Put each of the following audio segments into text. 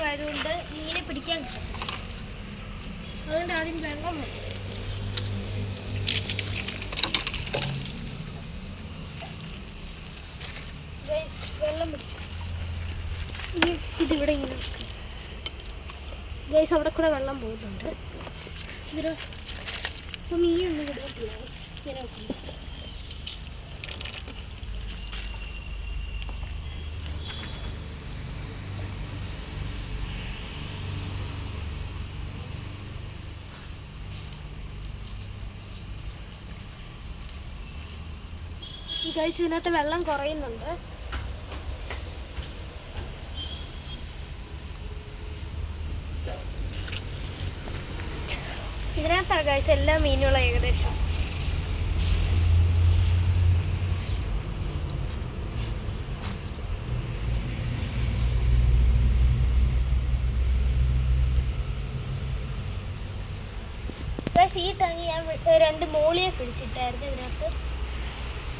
ആയതുകൊണ്ട് മീനെ പിടിക്കാൻ കിട്ടത്തില്ല. അതുകൊണ്ട് ആദ്യം വെള്ളം വെക്കും. വെള്ളം പിടിക്കും. ഇതിവിടെ ഇങ്ങനെ വെക്കും. ഗൈസ് അവിടെ കൂടെ വെള്ളം പോകുന്നുണ്ട്. ഇതിൽ ഇപ്പോൾ മീനൊന്നും കൊടുത്തില്ല. ഇങ്ങനെ വെക്കുന്നു. ഗൈസ് ഇതിനകത്ത് വെള്ളം കുറയുന്നുണ്ട്. ഇതിനകത്താണ് ഗൈസ് എല്ലാ മീനുകളും ഏകദേശം. ഗൈസ് ഈ ടാങ്ക് ഞാൻ 2 മോളിയെ പിടിച്ചിട്ടായിരുന്നു ഇതിനകത്ത്.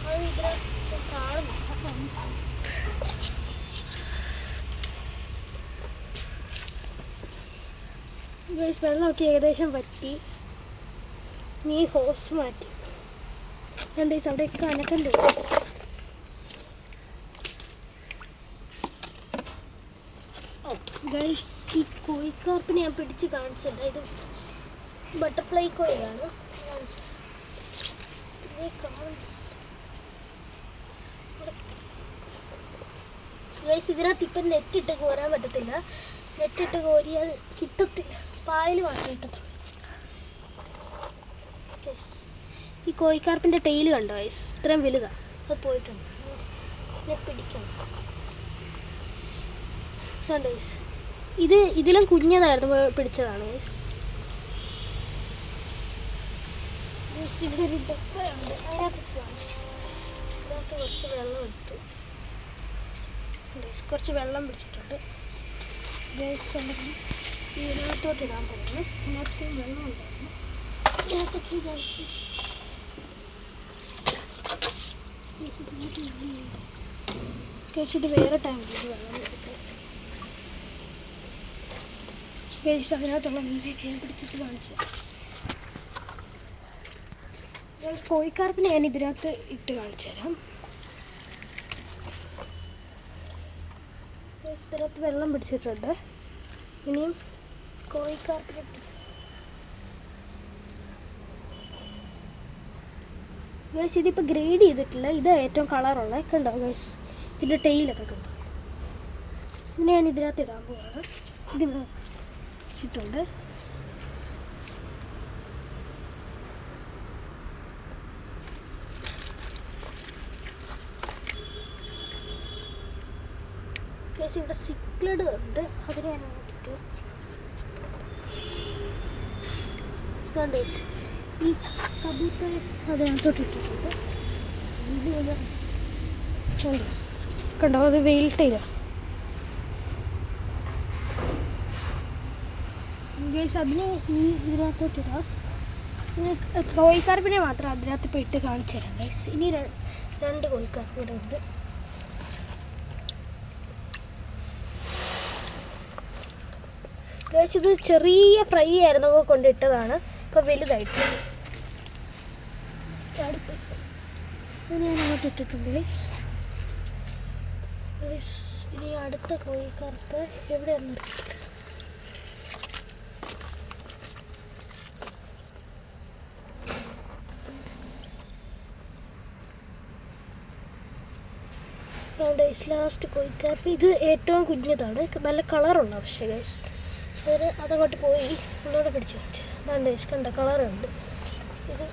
അത് ഇതിനകത്ത് കാണുന്നു. ഗൈസ് വെള്ളമൊക്കെ ഏകദേശം പറ്റി. നീ ഹോസ് മാറ്റി. ഗൈസ് അവിടെയൊക്കെ അനക്കം തോന്നും. ഗൈസ് ഈ കോഴിക്കാർപ്പിനെ ഞാൻ പിടിച്ച് കാണിച്ചത്. ഇത് ബട്ടർഫ്ലൈ കോഴിയാണ്. ഗൈസ് ഇതിനകത്ത് ഇപ്പം നെറ്റിട്ട് കോരാൻ പറ്റത്തില്ല. നെറ്റിട്ട് കോരിയാൽ കിട്ടത്തില്ല. പായൽ മാത്രമേ കിട്ടത്തുള്ളൂ. ഈ കോഴിക്കാർപ്പിൻ്റെ ടെയിൽ കണ്ടോ ഗൈസ്? ഇത്രയും വലുതാണ്. അത് പോയിട്ടുണ്ട്. ഇതിനെ പിടിക്കണം. കണ്ടോ ഗൈസ്? ഇതിലും കുഞ്ഞതായിരുന്നു പിടിച്ചതാണ് ഗൈസ്. ഇവിടെ ഒരു ഡപ്പയുണ്ട്. അതിനകത്ത് കുറച്ച് വെള്ളം എടുത്തു. കുറച്ച് വെള്ളം പിടിച്ചിട്ടുണ്ട്. ഇതിനകത്തോട്ട് ഇടാൻ പോകുന്നു. ഇതിനകത്ത് വെള്ളം ഉണ്ടായിരുന്നു. ഇതിനകത്തൊക്കെ ഇത് വേറെ ടാങ്കിൽ വെള്ളം എടുക്കും. അതിനകത്തുള്ള മീനൊക്കെ ഞാൻ പിടിച്ചിട്ട് കാണിച്ചു. കോഴിക്കാർപ്പിനെ ഞാൻ ഇതിനകത്ത് ഇട്ട് കാണിച്ചു തരാം. ഇതിനകത്ത് വെള്ളം പിടിച്ചിട്ടുണ്ട്. ഇനിയും കോഴിക്കാർപ്പിനെ ഗൈസ് ഇതിപ്പോൾ ഗ്രേഡ് ചെയ്തിട്ടില്ല. ഇത് ഏറ്റവും കളറുള്ള കണ്ടോ ഗൈസ്? ഇതിൻ്റെ ടെയിലൊക്കെ കണ്ടോ? ഇതിനെ ഞാൻ ഇതിനകത്ത് ഇടാൻ പോവാണ്. ഇതിന് വെച്ചിട്ടുണ്ട്. ഗൈസ് ഇവിടെ സിക്ലഡ് ഉണ്ട്. അതിനെ ഞാൻ ഇട്ടു. കണ്ടോ ഈ കബൂത്തർ അതിനകത്തോട്ട് ഇട്ടിട്ടുണ്ട്. കണ്ടോ അത് വെയിൽട്ട് ചെയ്ത ഗൈസ്. അതിനെ ഈ ഇതിനകത്തോട്ട് ഇടാം. കോഴിക്കാർപ്പിനെ മാത്രം അതിനകത്ത് ഇപ്പോൾ ഇട്ട് കാണിച്ചു തരാം ഗൈസ്. ഇനി 2 കോഴിക്കാർപ്പ് ഇവിടെ ഉണ്ട്. ഗൈസ് ഇത് ചെറിയ ഫ്രൈ ആയിരുന്നപ്പോൾ കൊണ്ടിട്ടതാണ്. ഇപ്പോൾ വലുതായിട്ട് ഇതിന് ഞാൻ അങ്ങോട്ട് ഇട്ടിട്ടുണ്ട്. ഇനി അടുത്ത കോഴിക്കാർപ്പ് എവിടെയാണെന്ന് അറിയില്ല. ലാസ്റ്റ് കോഴിക്കാർപ്പ് ഇത് ഏറ്റവും കുഞ്ഞതാണ്. നല്ല കളറുള്ള പക്ഷേ ഗൈസ് അതങ്ങോട്ട് പോയി ഒന്നുകൂടെ പിടിച്ച് കാണിച്ചത്. അതാണ്ട് ഗൈസ് കണ്ട കളറുണ്ട്. ഇത്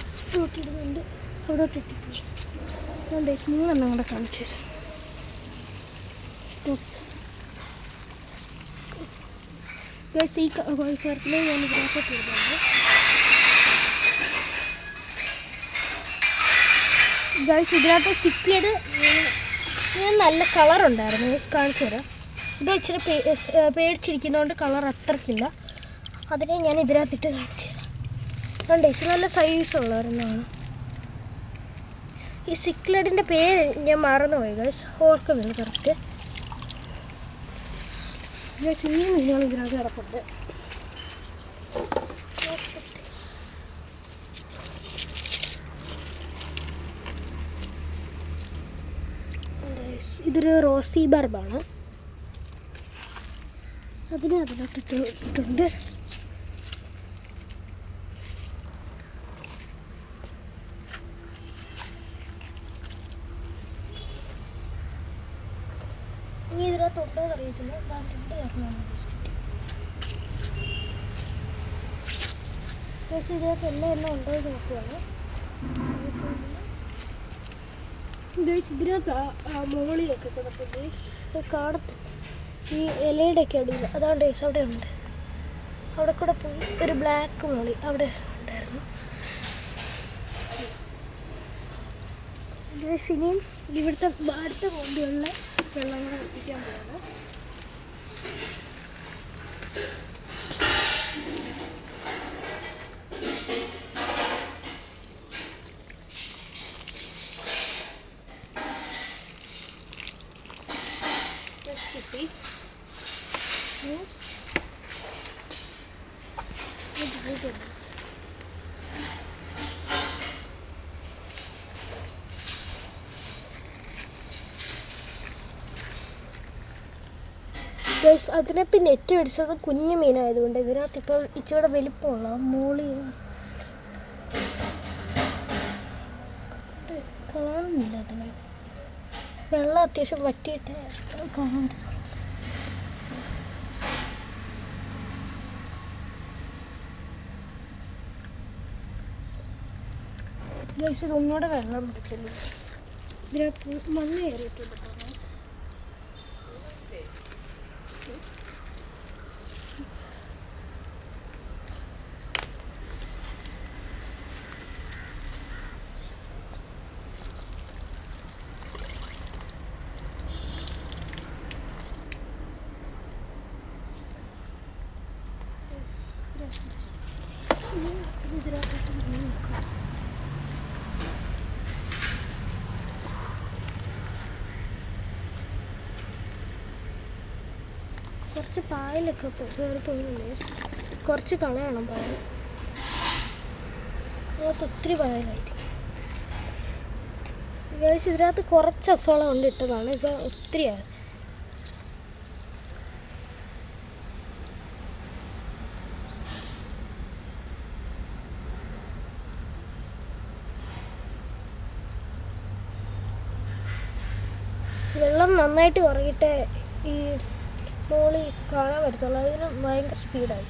ഇട്ടിടുന്നുണ്ട്. അവിടെ ഇട്ടിട്ടുണ്ട്. അതാണ്ട് ഗൈസ് 3 എണ്ണം കൂടെ കാണിച്ചു തരാം. ഗൈസ് ഈ കോഴിക്കാർപ്പിൽ ഞാൻ ഇതിനകത്ത് ഇട്ടിട്ടുണ്ട്. ഗൈസ് ഇതിനകത്ത് സിക്ലഡ് നല്ല കളറുണ്ടായിരുന്നു. ഗൈസ് കാണിച്ചു തരാം. ഇത് ഇച്ചിരി പേടിച്ചിരിക്കുന്നതുകൊണ്ട് കളർ അത്രക്കില്ല. അതിനെ ഞാൻ ഇതിനകത്തിട്ട് കാണിച്ചു തരാം. കണ്ടോ ഇത് നല്ല സൈസുള്ളവരെന്നാണ്. ഈ സിക്ലഡിൻ്റെ പേര് ഞാൻ മറന്നുപോയി ഗൈസ്. ഓർക്കുന്നില്ല കറക്റ്റ്. ചെറിയ മീനുകൾ ഇതിനകത്ത് കിടപ്പുണ്ട്. ഇതൊരു റോസി ബർബാണ്. അതിലോട്ടിട്ടുണ്ട്. ഇനി ഇതിനകത്തുണ്ടോ എന്ന് അറിയത്തില്ല. രണ്ട് കാരണമാണ് ഇതിനകത്ത് എല്ലാം ഉണ്ടോ എന്ന് നോക്കുവാണ്. ഇതിനകത്ത് മോളിയൊക്കെ കിടപ്പുണ്ട്. കാണത്ത് ഈ ഇലയുടെ ഒക്കെ അടിയിൽ അതാണ് ഡേസ് അവിടെ ഉണ്ട്. അവിടെ കൂടെ പോയി ഒരു ബ്ലാക്ക് മോളി അവിടെ ഉണ്ടായിരുന്നു. ഇനിയും ഇവിടുത്തെ അടുത്ത പോണ്ടിയുള്ള വെള്ളങ്ങൾ എത്തിക്കാൻ പോകുന്നത്. കിട്ടി അതിനകത്ത് നെറ്റ് പിടിച്ചത് കുഞ്ഞു മീനായതുകൊണ്ട് ഇതിനകത്ത് ഇപ്പോൾ ഇച്ചിരി വലിപ്പമുള്ള മോളി കാണുന്നില്ല. അതിന് വെള്ളം അത്യാവശ്യം വറ്റിയിട്ട് കാണാൻ പറ്റും. ഇതൊന്നുകൂടെ വെള്ളം പിടിച്ചല്ലോ. ഇതിനകത്ത് മണ്ണ് കയറിയിട്ടുണ്ട്. കുറച്ച് പായലൊക്കെ കയറി പോയില്ലേ, കുറച്ച് കളയണം പായൽ. അതിനകത്ത് ഒത്തിരി പായലായിരിക്കും. ഇതിനകത്ത് കുറച്ച് അസോളം കൊണ്ട് ഇട്ടതാണ്, ഇപ്പോൾ ഒത്തിരിയാണ്. വെള്ളം നന്നായിട്ട് കുറങ്ങിയിട്ട് ഈ മോളി കാണാൻ പറ്റത്തുള്ളൂ. അതിന് ഭയങ്കര സ്പീഡായി.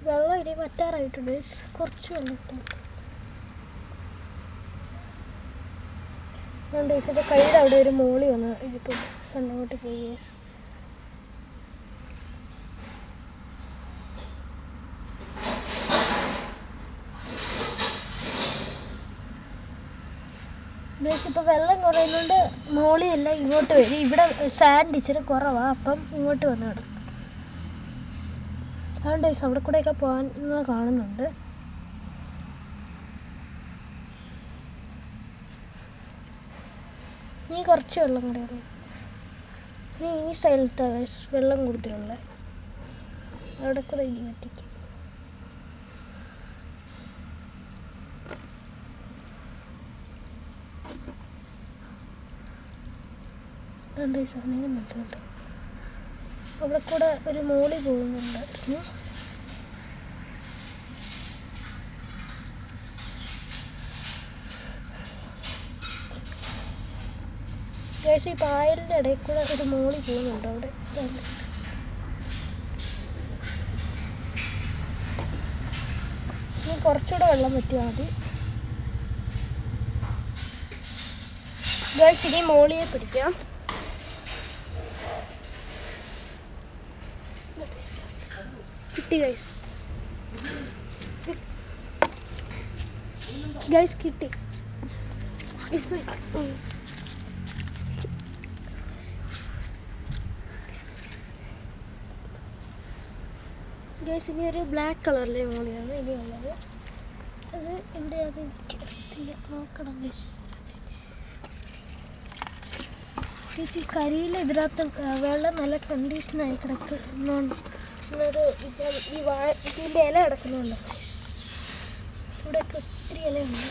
വെള്ളം ഇനി വറ്റാറായിട്ടുണ്ട്. കുറച്ച് വെള്ളം ഇട്ടു. ഇതിൻ്റെ കയ്യുടെ അവിടെ ഒരു മോളി വന്ന് ഇതിപ്പോൾ കണ്ണങ്ങോട്ട് പോയി. ഇപ്പോൾ വെള്ളം കുറയുന്നതുകൊണ്ട് മോളിയെല്ലാം ഇങ്ങോട്ട് വരും. ഇവിടെ സാൻഡ് ഇച്ചിരി കുറവാണ്, അപ്പം ഇങ്ങോട്ട് വന്ന് കിടക്കും. അതുകൊണ്ട് അവിടെ കൂടെയൊക്കെ പോകാൻ കാണുന്നുണ്ട്. ഇനി കുറച്ച് വെള്ളം കൂടെ ഉള്ളു. ഇനി ഈ സൈഡിലത്തെ വെള്ളം കൂടുതലുള്ള അവിടെ കൂടെ ഇനി ഒറ്റയ്ക്ക് നീങ്ങുന്നുണ്ട് കേട്ടോ. അവിടെ കൂടെ ഒരു മോളി പോകുന്നുണ്ടായിരുന്നു. ഈ പായലിൻ്റെ ഇടയിൽ കൂടെ ഒരു മോളി പോകുന്നുണ്ട്. അവിടെ ഇനി കുറച്ചുകൂടെ വെള്ളം പറ്റിയാൽ മതി. ഗൈസ് ഇനി മോളിയെ പിടിക്കാം. കിട്ടി ഗൈസ്. ഗൈസ് കിട്ടി. ഗൈസ് ഇനി ഒരു ബ്ലാക്ക് കളറിലെ മോളിയാണ് ഇനി ഉള്ളത്. അത് ഇവിടെ അത് എനിക്കറിയത്തില്ല, നോക്കണം ഗൈസ്. ഗൈസ് ഈ കരിയിൽ ഇതിനകത്ത് വെള്ളം നല്ല കണ്ടീഷനായി കിടക്കുന്നുണ്ട്. ഇപ്പം ഇതിൻ്റെ ഇല കിടക്കുന്നുണ്ട് ഗൈസ്. ഇവിടെയൊക്കെ ഒത്തിരി ഇലയുണ്ട്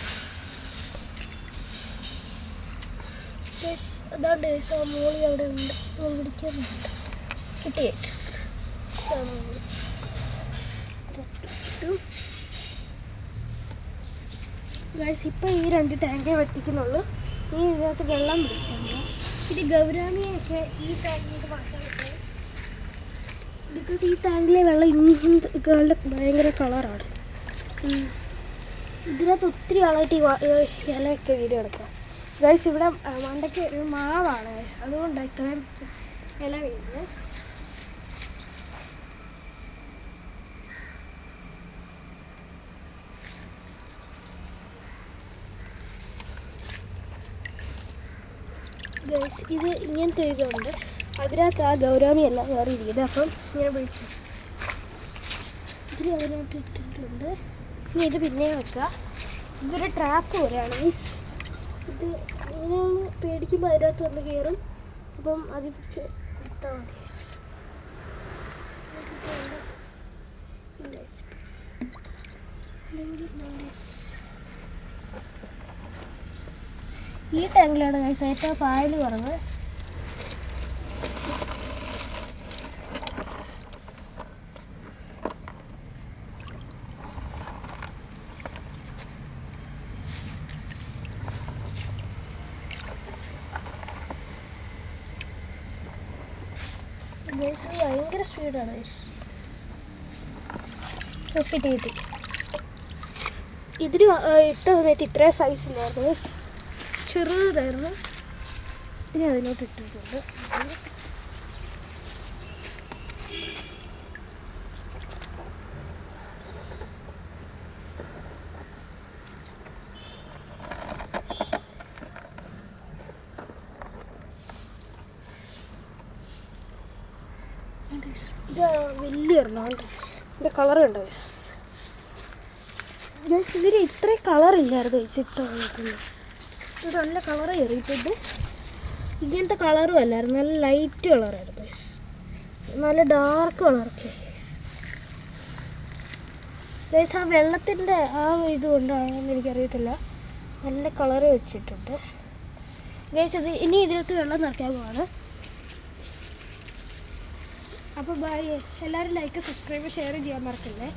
ഗൈസ്. അതാണ്ട് ഗൈസ് ആ മോളി അവിടെ ഉണ്ട്, ഞാൻ പിടിക്കുന്നുണ്ട്. കിട്ടിയേ ഗൈസ്. ഇപ്പം ഈ 2 ടാങ്കേ വെട്ടിക്കുന്നുള്ളൂ. ഇനി ഇതിനകത്ത് വെള്ളം പിടിക്കാനില്ല. ഇത് ഗൗരാമിയൊക്കെ ഈ ടാങ്കിലേക്ക് മാറ്റാൻ പറ്റും. ബിക്കോസ് ഈ ടാങ്കിലെ വെള്ളം ഇങ്ങനത്തെ ഭയങ്കര കളറാണ്. ഇതിനകത്ത് ഒത്തിരി ആളായിട്ട് ഈ ഇലയൊക്കെ വീട് കിടക്കാം ഗൈസ്. ഇവിടെ മണ്ടയ്ക്ക് ഒരു മാവാണ്, അതുകൊണ്ടാണ് ഇത്രയും ഇല വീഴുന്നത്. ഗൈസ് ഇത് ഇങ്ങനത്തെ ഇതുണ്ട്, അതിനകത്ത് ആ ഗൗരാമി എല്ലാം വേറെ ഇരിക്കുന്നത്. അപ്പം ഞാൻ വിളിച്ചു ഇതിൽ അതിനകത്ത് ഇട്ടിട്ടുണ്ട്. ഇനി ഇത് പിന്നെ വെക്കുക. ഇതൊരു ട്രാപ്പ് പോലെയാണ് ഗൈസ്. ഇത് ഇങ്ങനെയൊന്ന് പേടിക്കുമ്പോൾ അതിനകത്ത് വന്ന് കയറും. അപ്പം അത് പിടിച്ച് ഇട്ടാൽ മതി. ഈ ടാങ്കിലാണ് ഗൈസ് ഏറ്റവും പായൽ കുറവ്. ഗൈസ് ഭയങ്കര സ്പീഡാണ് ഗൈസ്. കിട്ടി. ഇതിന് ഇട്ട സമയത്ത് ഇത്രയും സൈസ് ഇല്ലായിരുന്നു ഗൈസ്, ചെറുതായിരുന്നു. ഇനി അതിലോട്ട് ഇട്ടിട്ടുണ്ട്. ഇത് വലിയൊരെണ്ണമാണ്. ഇതിൻ്റെ കളർ കണ്ടോ ഗൈസ്. ഇതിന് ഇത്രയും കളറില്ലായിരുന്നു ഗൈസ്. ഇട്ട് നോക്കുന്നത് ഇത് നല്ല കളർ കയറിയിട്ടുണ്ട്. ഇങ്ങനത്തെ കളറും അല്ലായിരുന്നു, നല്ല ലൈറ്റ് കളറായിരുന്നു ഗൈസ്, നല്ല ഡാർക്ക് കളറൊക്കെ ഗൈസ്. ആ വെള്ളത്തിൻ്റെ ആ ഇതുകൊണ്ടാണെന്ന് എനിക്കറിയത്തില്ല, നല്ല കളറ് വെച്ചിട്ടുണ്ട് ഗൈസ്. ഇത് ഇനി ഇതിനകത്ത് വെള്ളം നിറയ്ക്കാൻ പോവാണ്. അപ്പോൾ ബൈ. എല്ലാവരും ലൈക്ക്, സബ്സ്ക്രൈബ്, ഷെയർ ചെയ്യാൻ മറക്കല്ലേ.